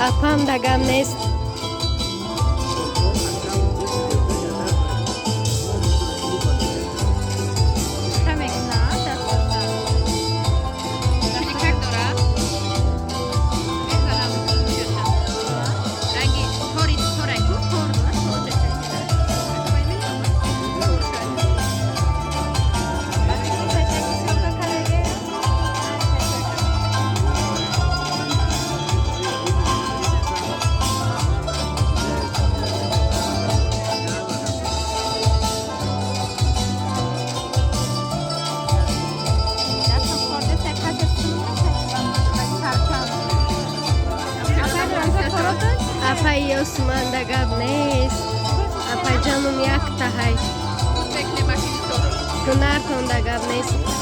Apam da gamnes. Apa iyo sumanda gamnes. Apa canım yaktı hay. Bekle makinesi olur. Kunar tonda gamnes.